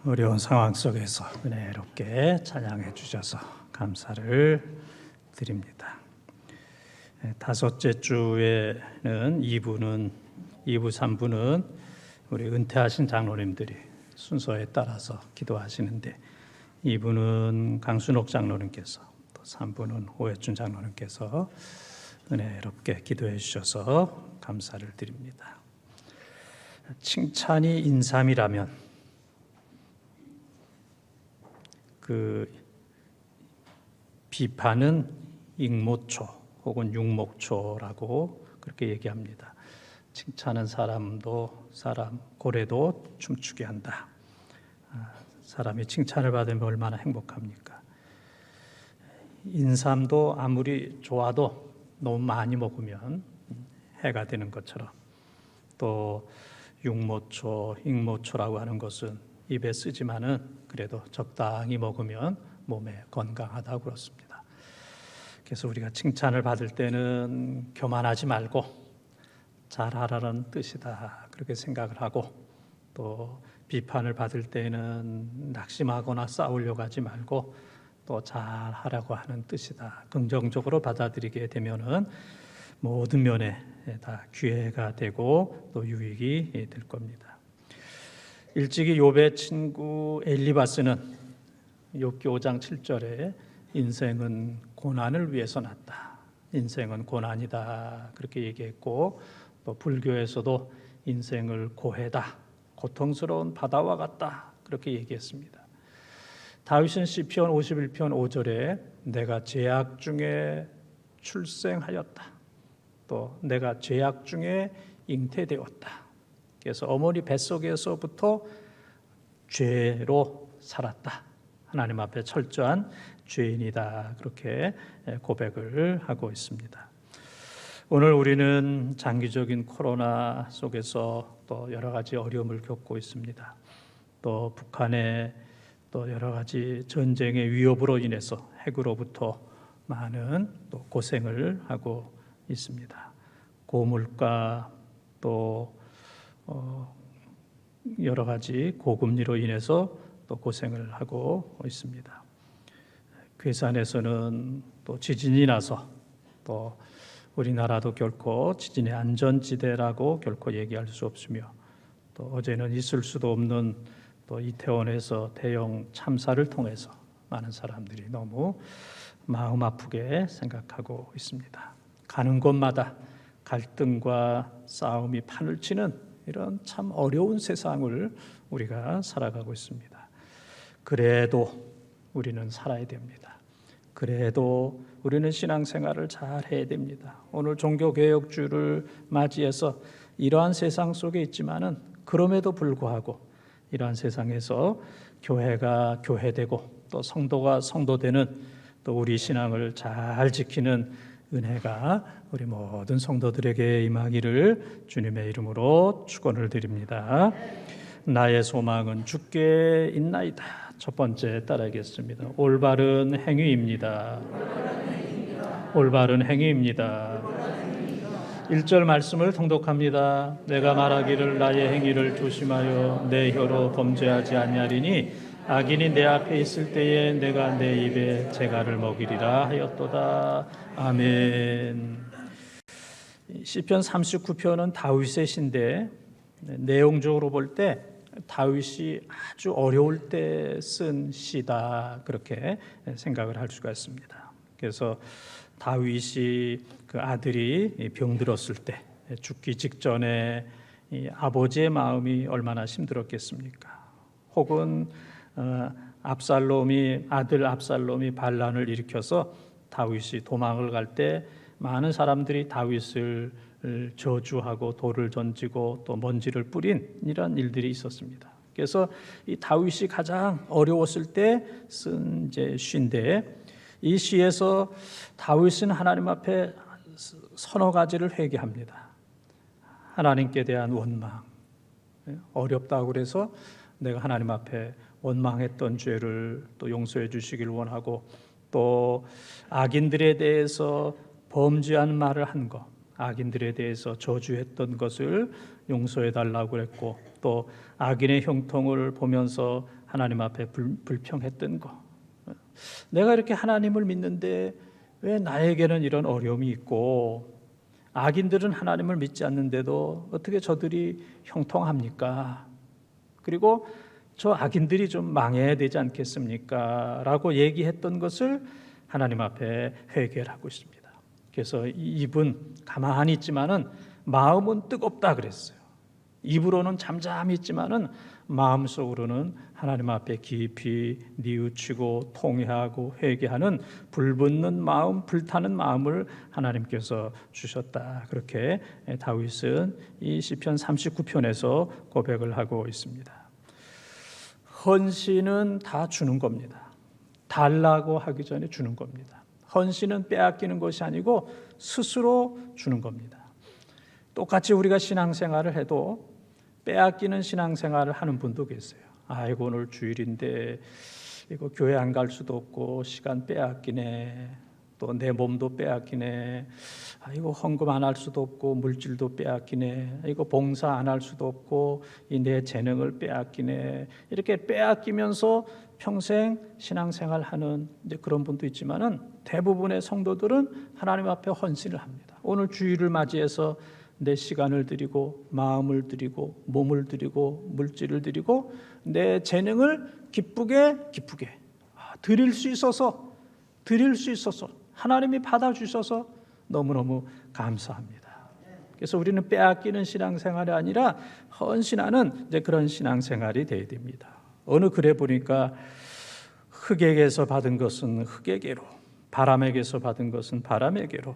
어려운 상황 속에서 은혜롭게 찬양해 주셔서 감사를 드립니다. 다섯째 주에는 2부, 3부는 우리 은퇴하신 장로님들이 순서에 따라서 기도하시는데 2부는 강순옥 장로님께서, 또 3부는 오해춘 장로님께서 은혜롭게 기도해 주셔서 감사를 드립니다. 칭찬이 인삼이라면 그 비판은 익모초 혹은 육목초라고 그렇게 얘기합니다. 칭찬은 고래도 춤추게 한다. 사람이 칭찬을 받으면 얼마나 행복합니까? 인삼도 아무리 좋아도 너무 많이 먹으면 해가 되는 것처럼, 또 육모초, 익모초라고 하는 것은 입에 쓰지만은 그래도 적당히 먹으면 몸에 건강하다고 그렇습니다. 그래서 우리가 칭찬을 받을 때는 교만하지 말고 잘하라는 뜻이다 그렇게 생각을 하고, 또 비판을 받을 때는 낙심하거나 싸우려고 하지 말고 또 잘하라고 하는 뜻이다 긍정적으로 받아들이게 되면은 모든 면에 다 기회가 되고 또 유익이 될 겁니다. 일찍이 욥의 친구 엘리바스는 욥기 5장 7절에 인생은 고난을 위해서 났다, 인생은 고난이다 그렇게 얘기했고, 또 불교에서도 인생을 고해다, 고통스러운 바다와 같다 그렇게 얘기했습니다. 다윗은 시편 51편 5절에 내가 죄악 중에 출생하였다, 또 내가 죄악 중에 잉태되었다, 그래서 어머니 뱃속에서부터 죄로 살았다, 하나님 앞에 철저한 죄인이다 그렇게 고백을 하고 있습니다. 오늘 우리는 장기적인 코로나 속에서 또 여러 가지 어려움을 겪고 있습니다. 또 북한의 또 여러 가지 전쟁의 위협으로 인해서 핵으로부터 많은 또 고생을 하고 있습니다. 고물가, 또 여러 가지 고금리로 인해서 또 고생을 하고 있습니다. 괴산에서는 또 지진이 나서 또 우리나라도 결코 지진의 안전지대라고 결코 얘기할 수 없으며, 또 어제는 있을 수도 없는 또 이태원에서 대형 참사를 통해서 많은 사람들이 너무 마음 아프게 생각하고 있습니다. 가는 곳마다 갈등과 싸움이 판을 치는 이런 참 어려운 세상을 우리가 살아가고 있습니다. 그래도 우리는 살아야 됩니다. 그래도 우리는 신앙생활을 잘 해야 됩니다. 오늘 종교개혁주를 맞이해서 이러한 세상 속에 있지만은 그럼에도 불구하고 이러한 세상에서 교회가 교회되고 또 성도가 성도되는, 또 우리 신앙을 잘 지키는 은혜가 우리 모든 성도들에게 임하기를 주님의 이름으로 축원을 드립니다. 나의 소망은 주께 있나이다. 첫 번째 따라하겠습니다. 올바른 행위입니다. 올바른 행위입니다. 1절 말씀을 통독합니다. 내가 말하기를 나의 행위를 조심하여 내 혀로 범죄하지 아니하리니 악인이 내 앞에 있을 때에 내가 내 입에 재갈을 먹이리라 하였도다. 아멘. 시편 39편은 다윗의 시인데, 내용적으로 볼 때 다윗이 아주 어려울 때 쓴 시다 그렇게 생각을 할 수가 있습니다. 그래서 다윗이 그 아들이 병들었을 때, 죽기 직전에 아버지의 마음이 얼마나 힘들었겠습니까? 혹은 아들 압살롬이 반란을 일으켜서 다윗이 도망을 갈 때 많은 사람들이 다윗을 저주하고 돌을 던지고 또 먼지를 뿌린 이런 일들이 있었습니다. 그래서 이 다윗이 가장 어려웠을 때 쓴 시인데, 이 시에서 다윗은 하나님 앞에 서너 가지를 회개합니다. 하나님께 대한 원망, 어렵다고 그래서 내가 하나님 앞에 원망했던 죄를 또 용서해 주시길 원하고, 또 악인들에 대해서 범죄한 말을 한 것, 악인들에 대해서 저주했던 것을 용서해 달라고 했고, 또 악인의 형통을 보면서 하나님 앞에 불평했던 거. 내가 이렇게 하나님을 믿는데 왜 나에게는 이런 어려움이 있고 악인들은 하나님을 믿지 않는데도 어떻게 저들이 형통합니까? 그리고 저 악인들이 좀 망해야 되지 않겠습니까? 라고 얘기했던 것을 하나님 앞에 회개하고 있습니다. 그래서 입은 가만히 있지만은 마음은 뜨겁다 그랬어요. 입으로는 잠잠히 있지만은 마음속으로는 하나님 앞에 깊이 뉘우치고 통회하고 회개하는 불붙는 마음, 불타는 마음을 하나님께서 주셨다. 그렇게 다윗은 이 시편 39편에서 고백을 하고 있습니다. 헌신은 다 주는 겁니다. 달라고 하기 전에 주는 겁니다. 헌신은 빼앗기는 것이 아니고 스스로 주는 겁니다. 똑같이 우리가 신앙생활을 해도 빼앗기는 신앙생활을 하는 분도 계세요. 아이고 오늘 주일인데 이거 교회 안 갈 수도 없고 시간 빼앗기네. 또 내 몸도 빼앗기네. 이거 헌금 안 할 수도 없고 물질도 빼앗기네. 이거 봉사 안 할 수도 없고 이 내 재능을 빼앗기네. 이렇게 빼앗기면서 평생 신앙생활 하는 이제 그런 분도 있지만은 대부분의 성도들은 하나님 앞에 헌신을 합니다. 오늘 주일을 맞이해서 내 시간을 드리고 마음을 드리고 몸을 드리고 물질을 드리고 내 재능을 기쁘게 드릴 수 있어서 하나님이 받아주셔서 너무너무 감사합니다. 그래서 우리는 빼앗기는 신앙생활이 아니라 헌신하는 이제 그런 신앙생활이 되어야 됩니다. 어느 글에 보니까 흙에게서 받은 것은 흙에게로, 바람에게서 받은 것은 바람에게로,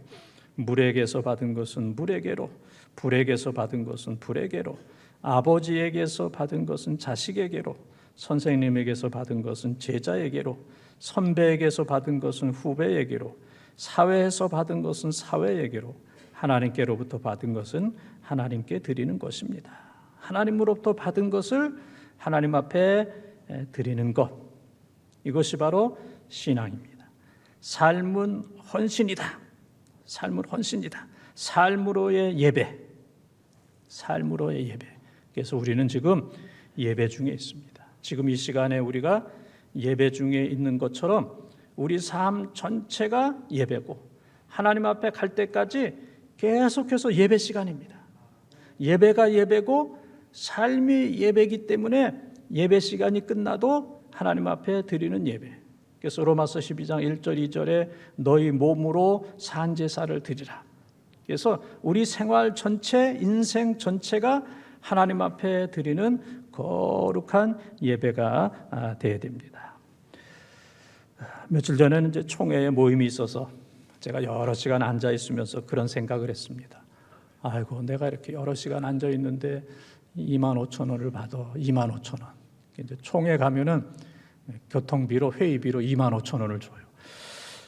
물에게서 받은 것은 물에게로, 불에게서 받은 것은 불에게로, 아버지에게서 받은 것은 자식에게로, 선생님에게서 받은 것은 제자에게로, 선배에게서 받은 것은 후배에게로, 사회에서 받은 것은 사회에게로, 하나님께로부터 받은 것은 하나님께 드리는 것입니다. 하나님으로부터 받은 것을 하나님 앞에 드리는 것, 이것이 바로 신앙입니다. 삶은 헌신이다. 삶은 헌신이다. 삶으로의 예배. 그래서 우리는 지금 예배 중에 있습니다. 지금 이 시간에 우리가 예배 중에 있는 것처럼 우리 삶 전체가 예배고 하나님 앞에 갈 때까지 계속해서 예배 시간입니다. 예배가 예배고 삶이 예배이기 때문에 예배 시간이 끝나도 하나님 앞에 드리는 예배. 그래서 로마서 12장 1절 2절에 너희 몸으로 산 제사를 드리라. 그래서 우리 생활 전체, 인생 전체가 하나님 앞에 드리는 거룩한 예배가 되어야 됩니다. 며칠 전에는 이제 총회에 모임이 있어서 제가 여러 시간 앉아 있으면서 그런 생각을 했습니다. 아이고 내가 이렇게 여러 시간 앉아 있는데 25,000원을 받아. 25,000원. 이제 총회 가면은 교통비로 회의비로 25,000원을 줘요.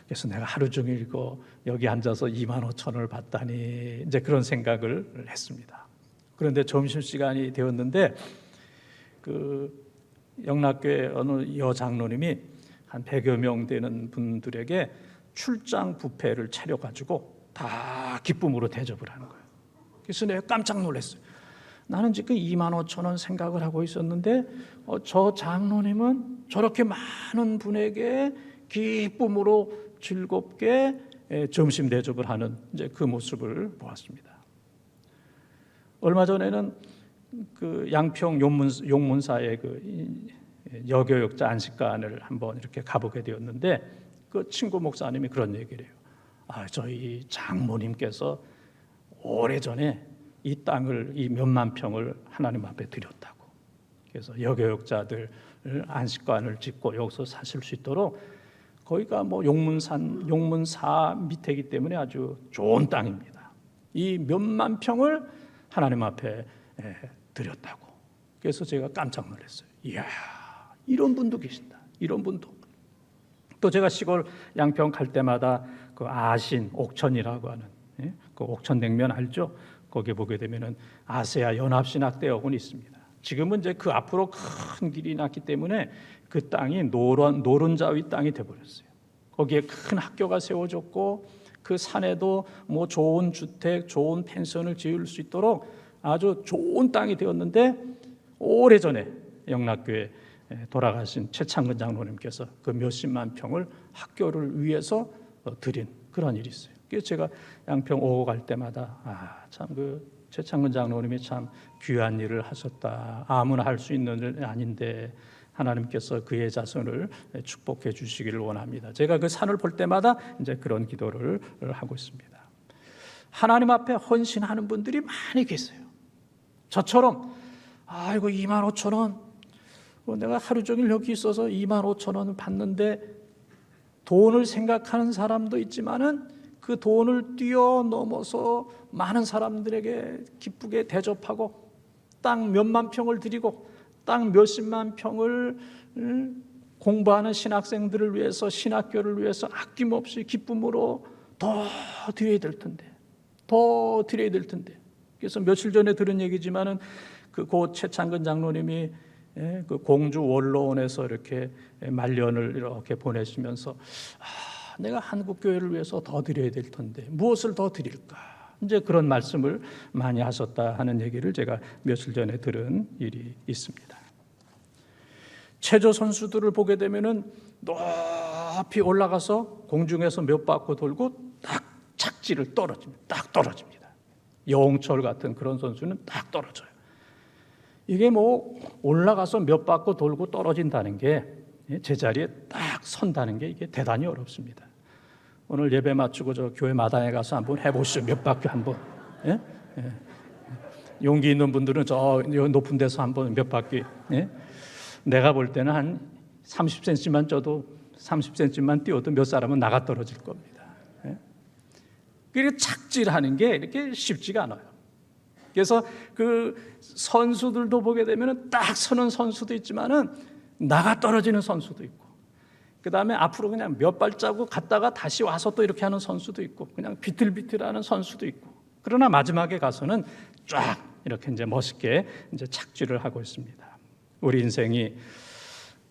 그래서 내가 하루 종일 이거 여기 앉아서 25,000원을 받다니 이제 그런 생각을 했습니다. 그런데 점심시간이 되었는데 그 영락교회 어느 여장로님이 한 100여 명 되는 분들에게 출장 뷔페를 차려가지고 다 기쁨으로 대접을 하는 거예요. 그래서 내가 깜짝 놀랐어요. 나는 지금 25,000원 생각을 하고 있었는데 저 장로님은 저렇게 많은 분에게 기쁨으로 즐겁게 점심 대접을 하는 이제 그 모습을 보았습니다. 얼마 전에는 그 양평 용문사의 그 여교육자 안식관을 한번 이렇게 가보게 되었는데 그 친구 목사님이 그런 얘기를 해요. 저희 장모님께서 오래전에 이 땅을 이 몇만 평을 하나님 앞에 드렸다고. 그래서 여교육자들 안식관을 짓고 여기서 사실 수 있도록 거기가 뭐 용문사 밑에이기 때문에 아주 좋은 땅입니다. 이 몇만 평을 하나님 앞에 드렸다고. 그래서 제가 깜짝 놀랐어요. 이야, 이런 분도 계신다. 이런 분도. 또 제가 시골 양평 갈 때마다 그 아신 옥천이라고 하는 그 옥천냉면 알죠? 거기 보게 되면은 아세아 연합신학대학원이 있습니다. 지금은 이제 그 앞으로 큰 길이 났기 때문에 그 땅이 노른자위 땅이 돼버렸어요. 거기에 큰 학교가 세워졌고 그 산에도 뭐 좋은 주택, 좋은 펜션을 지을 수 있도록 아주 좋은 땅이 되었는데 오래전에 영락교회 돌아가신 최창근 장로님께서 그 몇십만 평을 학교를 위해서 드린 그런 일이 있어요. 그래서 제가 양평 오고 갈 때마다 참 그 최창근 장로님이 참 귀한 일을 하셨다. 아무나 할 수 있는 일 아닌데 하나님께서 그의 자손을 축복해 주시기를 원합니다. 제가 그 산을 볼 때마다 이제 그런 기도를 하고 있습니다. 하나님 앞에 헌신하는 분들이 많이 계세요. 저처럼 이거 25,000원 내가 하루 종일 여기 있어서 25,000원 받는데 돈을 생각하는 사람도 있지만은 그 돈을 뛰어넘어서 많은 사람들에게 기쁘게 대접하고 땅 몇만 평을 드리고 땅 몇십만 평을 공부하는 신학생들을 위해서 신학교를 위해서 아낌없이 기쁨으로 더 드려야 될 텐데 그래서 며칠 전에 들은 얘기지만은 그 고 최창근 장로님이 그 공주 원로원에서 이렇게 말년을 이렇게 보내시면서 내가 한국 교회를 위해서 더 드려야 될 텐데 무엇을 더 드릴까? 이제 그런 말씀을 많이 하셨다 하는 얘기를 제가 며칠 전에 들은 일이 있습니다. 체조 선수들을 보게 되면은 높이 올라가서 공중에서 몇 바퀴 돌고 딱 착지를 딱 떨어집니다. 여홍철 같은 그런 선수는 딱 떨어져요. 이게 뭐 올라가서 몇 바퀴 돌고 떨어진다는 게 제자리에 딱 선다는 게 이게 대단히 어렵습니다. 오늘 예배 마치고 저 교회 마당에 가서 한번 해보시죠. 몇 바퀴 한번. 예? 예. 용기 있는 분들은 저 높은 데서 한번 몇 바퀴. 예? 내가 볼 때는 한 30cm만 쪄도 30cm만 뛰어도 몇 사람은 나가 떨어질 겁니다. 예? 그리고 착지하는 게 이렇게 쉽지가 않아요. 그래서 그 선수들도 보게 되면 딱 서는 선수도 있지만은 나가 떨어지는 선수도 있고, 그 다음에 앞으로 그냥 몇 발자국 갔다가 다시 와서 또 이렇게 하는 선수도 있고, 그냥 비틀비틀하는 선수도 있고, 그러나 마지막에 가서는 쫙 이렇게 이제 멋있게 이제 착지를 하고 있습니다. 우리 인생이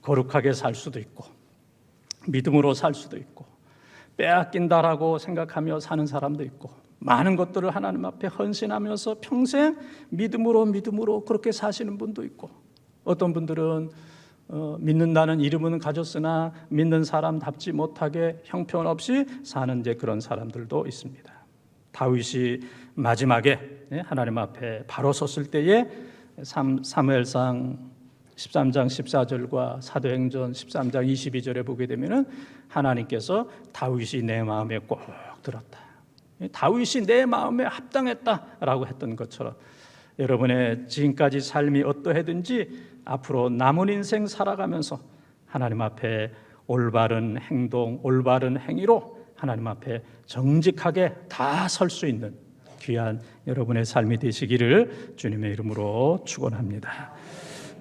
거룩하게 살 수도 있고, 믿음으로 살 수도 있고, 빼앗긴다라고 생각하며 사는 사람도 있고, 많은 것들을 하나님 앞에 헌신하면서 평생 믿음으로 그렇게 사시는 분도 있고, 어떤 분들은 믿는다는 이름은 가졌으나 믿는 사람답지 못하게 형편없이 사는 이제 그런 사람들도 있습니다. 다윗이 마지막에 하나님 앞에 바로 섰을 때에 사무엘상 13장 14절과 사도행전 13장 22절에 보게 되면은 하나님께서 다윗이 내 마음에 꼭 들었다, 다윗이 내 마음에 합당했다라고 했던 것처럼 여러분의 지금까지 삶이 어떠하든지 앞으로 남은 인생 살아가면서 하나님 앞에 올바른 행동, 올바른 행위로 하나님 앞에 정직하게 다 설 수 있는 귀한 여러분의 삶이 되시기를 주님의 이름으로 축원합니다.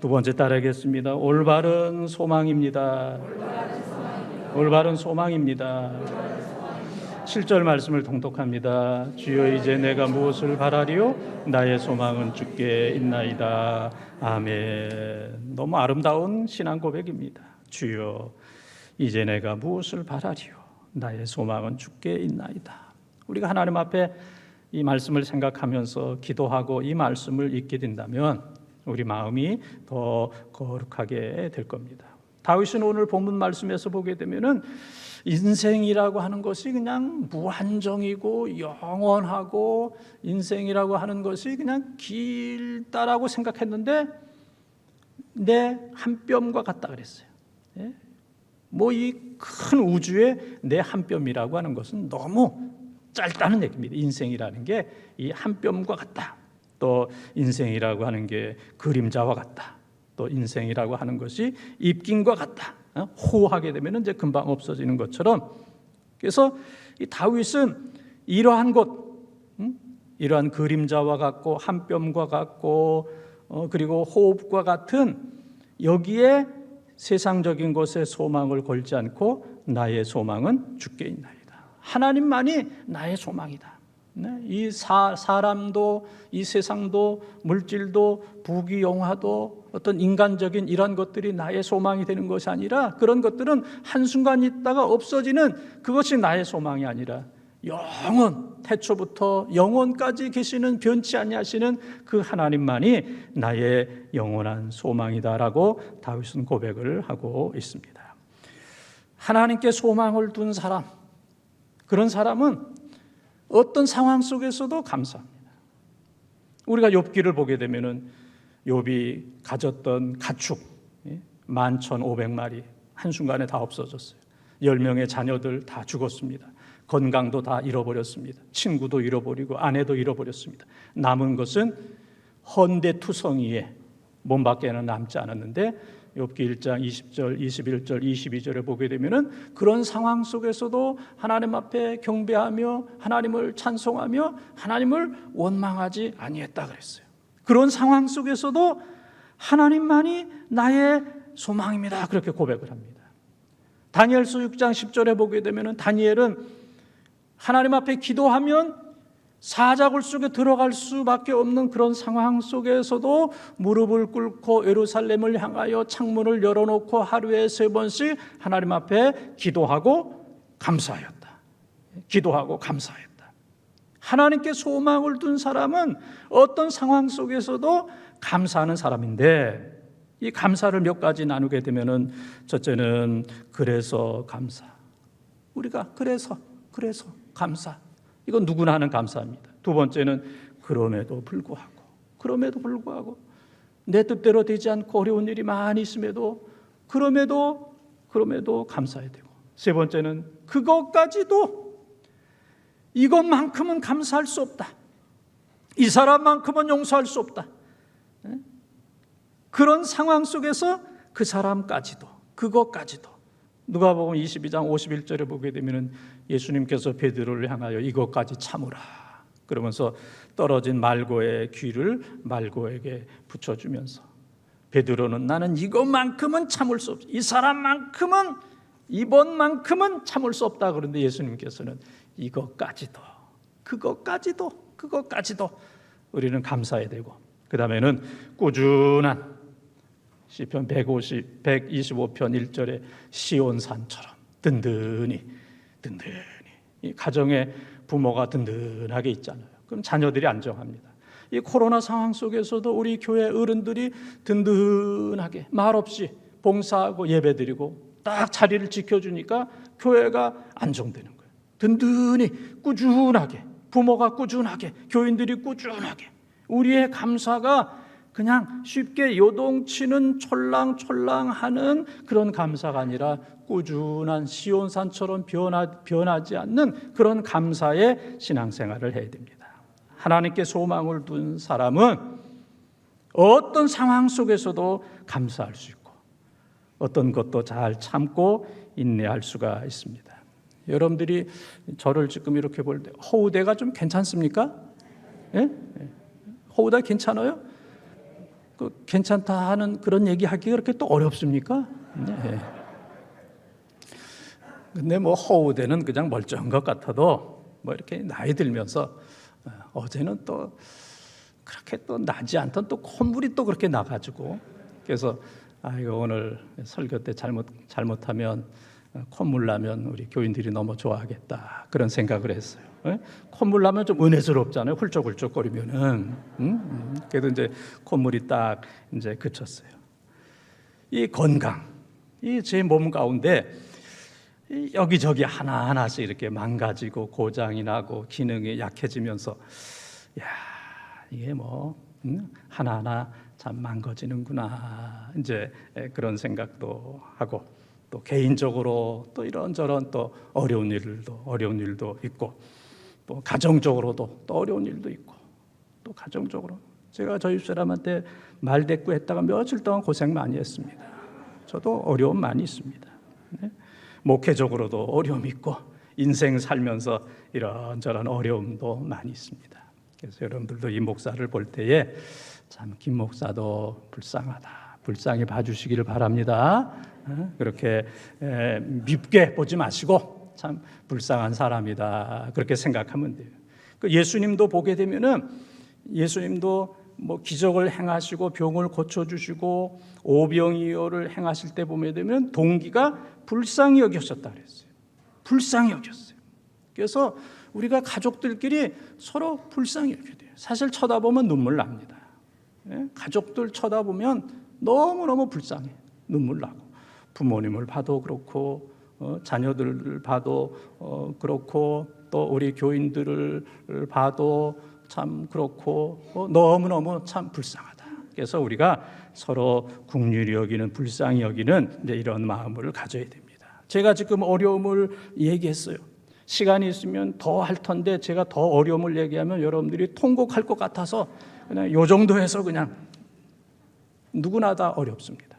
두 번째 따르겠습니다. 올바른 소망입니다. 올바른 소망입니다. 7절 말씀을 통독합니다. 주여 이제 내가 무엇을 바라리요? 나의 소망은 주께 있나이다. 아멘. 너무 아름다운 신앙 고백입니다. 주여 이제 내가 무엇을 바라리요? 나의 소망은 주께 있나이다. 우리가 하나님 앞에 이 말씀을 생각하면서 기도하고 이 말씀을 읽게 된다면 우리 마음이 더 거룩하게 될 겁니다. 다윗은 오늘 본문 말씀에서 보게 되면은 인생이라고 하는 것이 그냥 무한정이고 영원하고 인생이라고 하는 것이 그냥 길다라고 생각했는데 내 한 뼘과 같다 그랬어요. 뭐 이 큰 우주에 내 한 뼘이라고 하는 것은 너무 짧다는 얘기입니다. 인생이라는 게 이 한 뼘과 같다. 또 인생이라고 하는 게 그림자와 같다. 또 인생이라고 하는 것이 입김과 같다. 호하게 되면 이제 금방 없어지는 것처럼, 그래서 이 다윗은 이러한 것, 이러한 그림자와 같고 한 뼘과 같고 그리고 호흡과 같은 여기에 세상적인 것에 소망을 걸지 않고 나의 소망은 주께 있나이다. 하나님만이 나의 소망이다. 이 사람도 이 세상도 물질도 부귀영화도 어떤 인간적인 이런 것들이 나의 소망이 되는 것이 아니라, 그런 것들은 한순간 있다가 없어지는 그것이 나의 소망이 아니라 영원 태초부터 영원까지 계시는 변치 아니하시는 그 하나님만이 나의 영원한 소망이다라고 다윗은 고백을 하고 있습니다. 하나님께 소망을 둔 사람, 그런 사람은 어떤 상황 속에서도 감사합니다. 우리가 욥기를 보게 되면은 욥이 가졌던 가축 11,500마리 한순간에 다 없어졌어요. 10명의 자녀들 다 죽었습니다. 건강도 다 잃어버렸습니다. 친구도 잃어버리고 아내도 잃어버렸습니다. 남은 것은 헌데투성이의 몸밖에는 남지 않았는데 욥기 1장 20절, 21절, 22절에 보게 되면은 그런 상황 속에서도 하나님 앞에 경배하며 하나님을 찬송하며 하나님을 원망하지 아니했다 그랬어요. 그런 상황 속에서도 하나님만이 나의 소망입니다. 그렇게 고백을 합니다. 다니엘서 6장 10절에 보게 되면은 다니엘은 하나님 앞에 기도하면 사자굴 속에 들어갈 수밖에 없는 그런 상황 속에서도 무릎을 꿇고 예루살렘을 향하여 창문을 열어놓고 하루에 3번씩 하나님 앞에 기도하고 감사하였다. 기도하고 감사했다. 하나님께 소망을 둔 사람은 어떤 상황 속에서도 감사하는 사람인데, 이 감사를 몇 가지 나누게 되면은 첫째는 그래서 감사. 우리가 그래서 감사. 이건 누구나 하는 감사입니다. 두 번째는 그럼에도 불구하고 내 뜻대로 되지 않고 어려운 일이 많이 있음에도 그럼에도 감사해야 되고, 세 번째는 그것까지도 이것만큼은 감사할 수 없다. 이 사람만큼은 용서할 수 없다. 그런 상황 속에서 그 사람까지도 그것까지도 누가복음 22장 51절에 보게 되면 예수님께서 베드로를 향하여 이것까지 참으라 그러면서 떨어진 말고의 귀를 말고에게 붙여주면서 베드로는 나는 이것만큼은 참을 수 없다. 이 사람만큼은 이번만큼은 참을 수 없다. 그런데 예수님께서는 이것까지도 그것까지도 우리는 감사해야 되고, 그 다음에는 꾸준한 시편 125편 1절에 시온산처럼 든든히 이 가정에 부모가 든든하게 있잖아요. 그럼 자녀들이 안정합니다. 이 코로나 상황 속에서도 우리 교회 어른들이 든든하게 말없이 봉사하고 예배드리고 딱 자리를 지켜주니까 교회가 안정되는 거예요. 든든히 꾸준하게, 부모가 꾸준하게, 교인들이 꾸준하게. 우리의 감사가 그냥 쉽게 요동치는 촐랑촐랑하는 그런 감사가 아니라 꾸준한 시온산처럼 변하지 않는 그런 감사의 신앙생활을 해야 됩니다. 하나님께 소망을 둔 사람은 어떤 상황 속에서도 감사할 수 있고 어떤 것도 잘 참고 인내할 수가 있습니다. 여러분들이 저를 지금 이렇게 볼 때 허우대가 좀 괜찮습니까? 예? 허우대 괜찮아요? 괜찮다 하는 그런 얘기하기가 그렇게 또 어렵습니까? 네. 근데 뭐 허우대는 그냥 멀쩡한 것 같아도 뭐 이렇게 나이 들면서 어제는 또 그렇게 또 나지 않던 또 콧물이 또 그렇게 나가지고, 그래서 이거 오늘 설교 때 잘못하면 콧물 나면 우리 교인들이 너무 좋아하겠다 그런 생각을 했어요. 콧물 나면 좀 은혜스럽잖아요. 훌쩍훌쩍거리면은. 그래도 이제 콧물이 딱 이제 그쳤어요. 이 건강, 이 제 몸 가운데 여기저기 하나하나씩 이렇게 망가지고 고장이 나고 기능이 약해지면서, 이게 뭐 하나하나 참 망가지는구나 이제 그런 생각도 하고, 또 개인적으로 또 이런저런 또 어려운 일도 있고, 또 가정적으로도 또 어려운 일도 있고, 또 가정적으로 제가 저희 집사람한테 말대꾸했다가 며칠 동안 고생 많이 했습니다. 저도 어려움 많이 있습니다. 네? 목회적으로도 어려움이 있고 인생 살면서 이런저런 어려움도 많이 있습니다. 그래서 여러분들도 이 목사를 볼 때에 참 김 목사도 불쌍히 봐주시기를 바랍니다. 그렇게 밉게 보지 마시고 참 불쌍한 사람이다 그렇게 생각하면 돼요. 예수님도 보게 되면은 예수님도 뭐 기적을 행하시고 병을 고쳐주시고 오병이어를 행하실 때 보게 되면 동기가 불쌍히 여기셨다 그랬어요. 불쌍히 여겼어요. 그래서 우리가 가족들끼리 서로 불쌍히 여겨야 돼요. 사실 쳐다보면 눈물 납니다. 가족들 쳐다보면 너무너무 불쌍해. 눈물 나고 부모님을 봐도 그렇고 자녀들을 봐도 그렇고 또 우리 교인들을 봐도 참 그렇고 너무너무 참 불쌍하다. 그래서 우리가 서로 긍휼히 여기는 불쌍히 여기는 이제 이런 마음을 가져야 됩니다. 제가 지금 어려움을 얘기했어요. 시간이 있으면 더 할 텐데 제가 더 어려움을 얘기하면 여러분들이 통곡할 것 같아서 그냥 요 정도 해서 그냥 누구나 다 어렵습니다.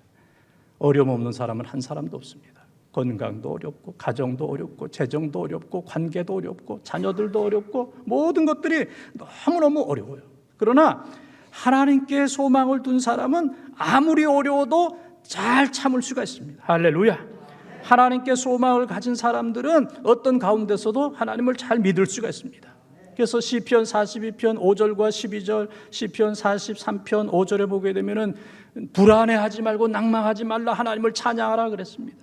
어려움 없는 사람은 한 사람도 없습니다. 건강도 어렵고 가정도 어렵고 재정도 어렵고 관계도 어렵고 자녀들도 어렵고 모든 것들이 너무너무 어려워요. 그러나 하나님께 소망을 둔 사람은 아무리 어려워도 잘 참을 수가 있습니다. 할렐루야. 하나님께 소망을 가진 사람들은 어떤 가운데서도 하나님을 잘 믿을 수가 있습니다. 그래서 시편 42편 5절과 12절, 시편 43편 5절에 보게 되면은 불안해하지 말고 낭망하지 말라, 하나님을 찬양하라 그랬습니다.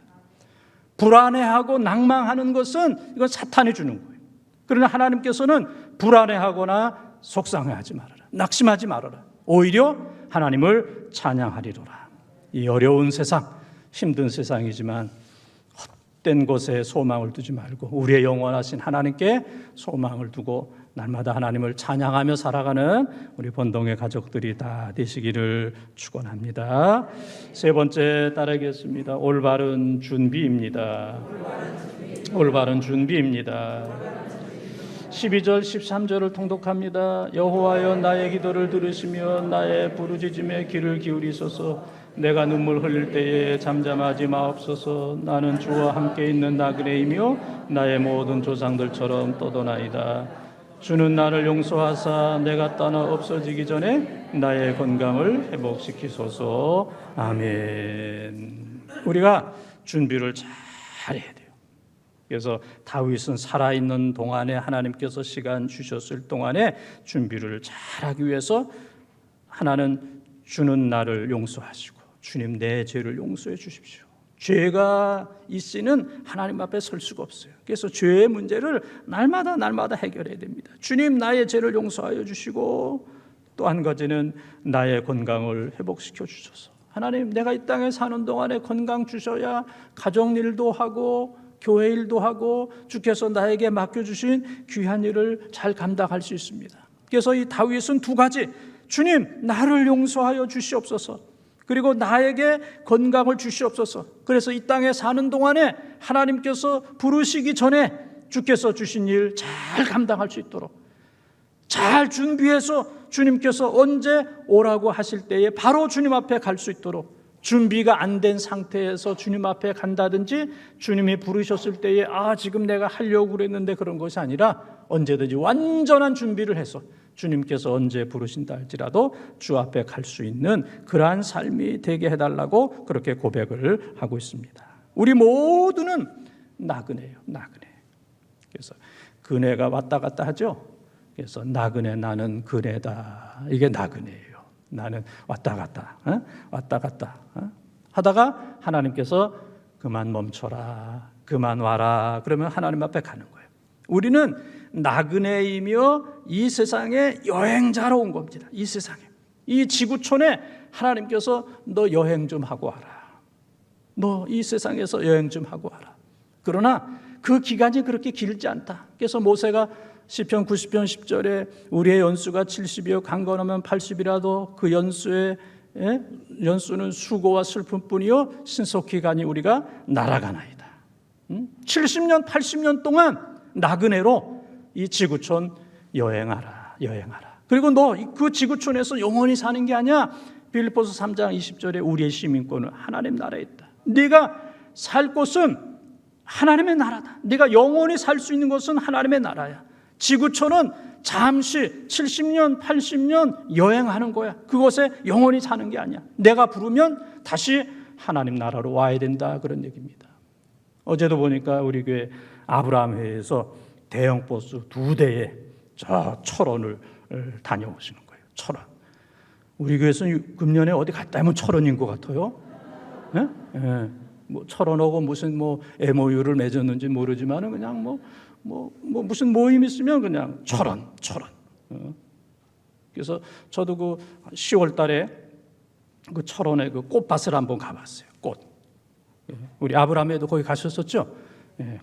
불안해하고 낭망하는 것은 이건 사탄이 주는 거예요. 그러나 하나님께서는 불안해하거나 속상해하지 말아라, 낙심하지 말아라. 오히려 하나님을 찬양하리로라. 이 어려운 세상, 힘든 세상이지만 헛된 것에 소망을 두지 말고 우리의 영원하신 하나님께 소망을 두고 날마다 하나님을 찬양하며 살아가는 우리 본동의 가족들이 다 되시기를 축원합니다. 세 번째 따르겠습니다. 올바른 준비입니다. 올바른 준비입니다. 12절 13절을 통독합니다. 여호와여 나의 기도를 들으시며 나의 부르짖음에 귀를 기울이소서. 내가 눈물 흘릴 때에 잠잠하지 마옵소서. 나는 주와 함께 있는 나그네이며 나의 모든 조상들처럼 떠도나이다. 주는 나를 용서하사 내가 떠나 없어지기 전에 나의 건강을 회복시키소서. 아멘. 우리가 준비를 잘 해야 돼요. 그래서 다윗은 살아있는 동안에 하나님께서 시간 주셨을 동안에 준비를 잘하기 위해서 하나는 주는 나를 용서하시고 주님 내 죄를 용서해 주십시오. 죄가 있으면 하나님 앞에 설 수가 없어요. 그래서 죄의 문제를 날마다 해결해야 됩니다. 주님 나의 죄를 용서하여 주시고 또 한 가지는 나의 건강을 회복시켜 주셔서 하나님 내가 이 땅에 사는 동안에 건강 주셔야 가정 일도 하고 교회 일도 하고 주께서 나에게 맡겨주신 귀한 일을 잘 감당할 수 있습니다. 그래서 이 다윗은 두 가지, 주님 나를 용서하여 주시옵소서, 그리고 나에게 건강을 주시옵소서. 그래서 이 땅에 사는 동안에 하나님께서 부르시기 전에 주께서 주신 일 잘 감당할 수 있도록 잘 준비해서 주님께서 언제 오라고 하실 때에 바로 주님 앞에 갈 수 있도록, 준비가 안 된 상태에서 주님 앞에 간다든지 주님이 부르셨을 때에 지금 내가 하려고 그랬는데 그런 것이 아니라 언제든지 완전한 준비를 해서 주님께서 언제 부르신다 할지라도 주 앞에 갈 수 있는 그러한 삶이 되게 해달라고 그렇게 고백을 하고 있습니다. 우리 모두는 나그네예요. 나그네. 그래서 그네가 왔다 갔다 하죠. 그래서 나그네 나는 그네다. 이게 나그네예요. 나는 왔다 갔다 왔다 갔다 하다가 하나님께서 그만 멈춰라, 그만 와라 그러면 하나님 앞에 가는 거예요. 우리는 나그네이며 이 세상에 여행자로 온 겁니다. 이 세상에, 이 지구촌에 하나님께서 너 여행 좀 하고 와라, 너 이 세상에서 여행 좀 하고 와라. 그러나 그 기간이 그렇게 길지 않다. 그래서 모세가 시편 90편 10절에 우리의 연수가 70이요 강건하면 80이라도 그 연수는 수고와 슬픔뿐이요 신속히 가니 우리가 날아가나이다. 70년 80년 동안 나그네로 이 지구촌 여행하라. 그리고 너 그 지구촌에서 영원히 사는 게 아니야. 빌립보서 3장 20절에 우리의 시민권은 하나님 나라에 있다. 네가 살 곳은 하나님의 나라다. 네가 영원히 살 수 있는 곳은 하나님의 나라야. 지구촌은 잠시 70년 80년 여행하는 거야. 그곳에 영원히 사는 게 아니야. 내가 부르면 다시 하나님 나라로 와야 된다, 그런 얘기입니다. 어제도 보니까 우리 교회 아브라함 회에서 대형 버스 2대에 저 철원을 다녀오시는 거예요. 철원. 우리 교회에서는 금년에 어디 갔다 하면 철원인 것 같아요. 네? 뭐 철원하고 무슨 뭐 MOU를 맺었는지 모르지만은 그냥 무슨 모임 있으면 그냥 철원. 그래서 저도 그 10월 달에 그 철원에 그 꽃밭을 한번 가봤어요. 꽃. 우리 아브라함에도 거기 가셨었죠?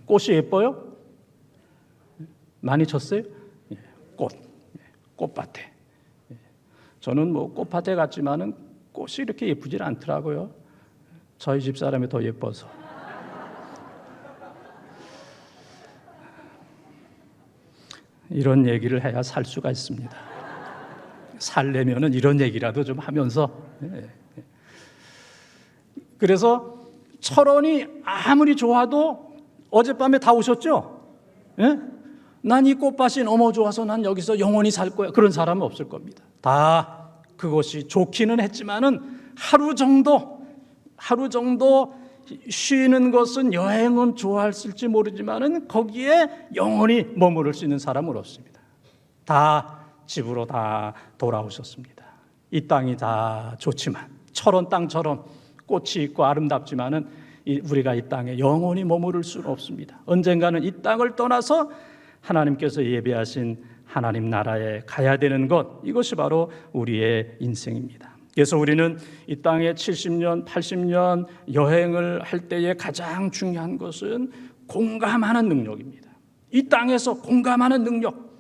꽃이 예뻐요? 많이 쳤어요? 꽃밭에. 저는 뭐 꽃밭에 갔지만은 꽃이 이렇게 예쁘질 않더라고요. 저희 집 사람이 더 예뻐서. 이런 얘기를 해야 살 수가 있습니다. 살려면은 이런 얘기라도 좀 하면서. 그래서 철원이 아무리 좋아도 어젯밤에 다 오셨죠? 난 이 꽃밭이 너무 좋아서 난 여기서 영원히 살 거야. 그런 사람은 없을 겁니다. 다 그것이 좋기는 했지만은 하루 정도 쉬는 것은 여행은 좋아했을지 모르지만은 거기에 영원히 머무를 수 있는 사람은 없습니다. 다 집으로 다 돌아오셨습니다. 이 땅이 다 좋지만 철원 땅처럼 꽃이 있고 아름답지만은 우리가 이 땅에 영원히 머무를 수는 없습니다. 언젠가는 이 땅을 떠나서 하나님께서 예배하신 하나님 나라에 가야 되는 것, 이것이 바로 우리의 인생입니다. 그래서 우리는 이 땅에 70년, 80년 여행을 할 때에 가장 중요한 것은 공감하는 능력입니다. 이 땅에서 공감하는 능력,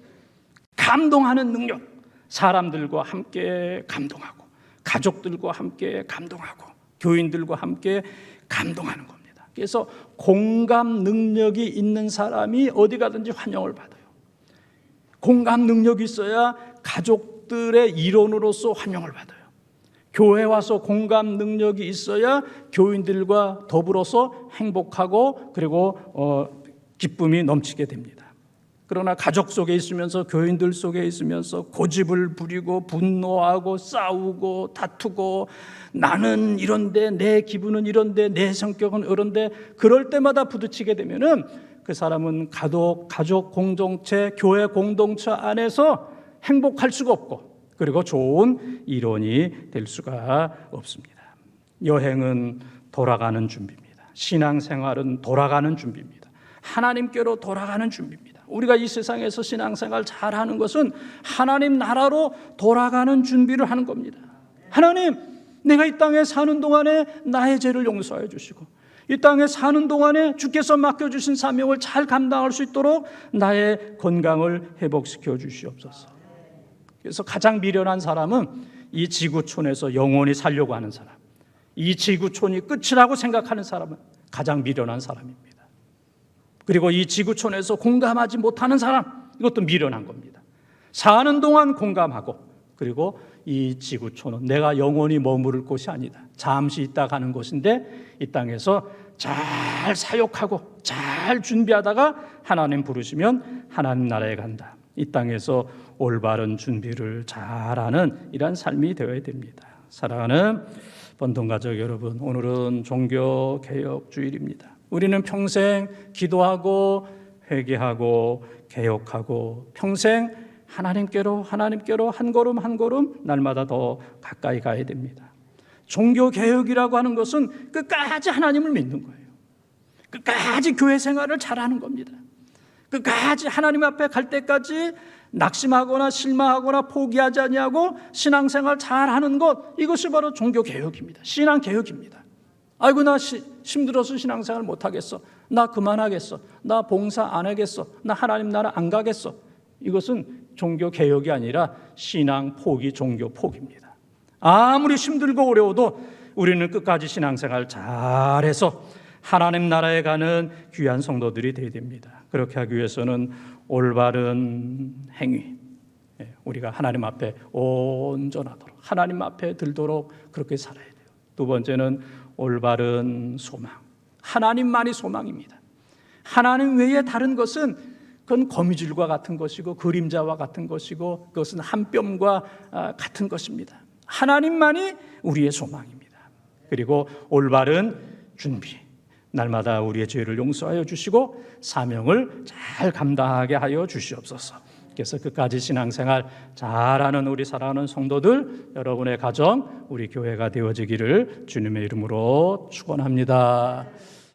감동하는 능력, 사람들과 함께 감동하고 가족들과 함께 감동하고 교인들과 함께 감동하는 겁니다. 그래서 공감 능력이 있는 사람이 어디 가든지 환영을 받아요. 공감 능력이 있어야 가족들의 일원으로서 환영을 받아요. 교회 와서 공감 능력이 있어야 교인들과 더불어서 행복하고 그리고 기쁨이 넘치게 됩니다. 그러나 가족 속에 있으면서 교인들 속에 있으면서 고집을 부리고 분노하고 싸우고 다투고 나는 이런데 내 기분은 이런데 내 성격은 이런데 그럴 때마다 부딪히게 되면은 그 사람은 가족 공동체, 교회 공동체 안에서 행복할 수가 없고 그리고 좋은 일원이 될 수가 없습니다. 여행은 돌아가는 준비입니다. 신앙생활은 돌아가는 준비입니다. 하나님께로 돌아가는 준비입니다. 우리가 이 세상에서 신앙생활 잘하는 것은 하나님 나라로 돌아가는 준비를 하는 겁니다. 하나님, 내가 이 땅에 사는 동안에 나의 죄를 용서해 주시고 이 땅에 사는 동안에 주께서 맡겨주신 사명을 잘 감당할 수 있도록 나의 건강을 회복시켜 주시옵소서. 그래서 가장 미련한 사람은 이 지구촌에서 영원히 살려고 하는 사람, 이 지구촌이 끝이라고 생각하는 사람은 가장 미련한 사람입니다. 그리고 이 지구촌에서 공감하지 못하는 사람, 이것도 미련한 겁니다. 사는 동안 공감하고 그리고 이 지구촌은 내가 영원히 머무를 곳이 아니다. 잠시 있다 가는 곳인데 이 땅에서 잘 사역하고 잘 준비하다가 하나님 부르시면 하나님 나라에 간다. 이 땅에서 올바른 준비를 잘하는 이런 삶이 되어야 됩니다. 사랑하는 번동가족 여러분, 오늘은 종교개혁주일입니다. 우리는 평생 기도하고 회개하고 개혁하고 평생 하나님께로 한 걸음 한 걸음 날마다 더 가까이 가야 됩니다. 종교개혁이라고 하는 것은 끝까지 하나님을 믿는 거예요. 끝까지 교회 생활을 잘하는 겁니다. 끝까지 하나님 앞에 갈 때까지 낙심하거나 실망하거나 포기하지 아니하고 신앙생활 잘하는 것, 이것이 바로 종교개혁입니다. 신앙개혁입니다. 아이고 나 힘들어서 신앙생활 못하겠어, 나 그만하겠어, 나 봉사 안 하겠어, 나 하나님 나라 안 가겠어. 이것은 종교개혁이 아니라 신앙 포기, 종교 포기입니다. 아무리 힘들고 어려워도 우리는 끝까지 신앙생활 잘해서 하나님 나라에 가는 귀한 성도들이 되어야 됩니다. 그렇게 하기 위해서는 올바른 행위, 우리가 하나님 앞에 온전하도록 하나님 앞에 들도록 그렇게 살아야 돼요. 두 번째는 올바른 소망, 하나님만이 소망입니다. 하나님 외에 다른 것은 그건 거미줄과 같은 것이고 그림자와 같은 것이고 그것은 한 뼘과 같은 것입니다. 하나님만이 우리의 소망입니다. 그리고 올바른 준비, 날마다 우리의 죄를 용서하여 주시고 사명을 잘 감당하게 하여 주시옵소서. 하나님께서 끝까지 신앙생활 잘하는 우리 사랑하는 성도들, 여러분의 가정, 우리 교회가 되어지기를 주님의 이름으로 축원합니다.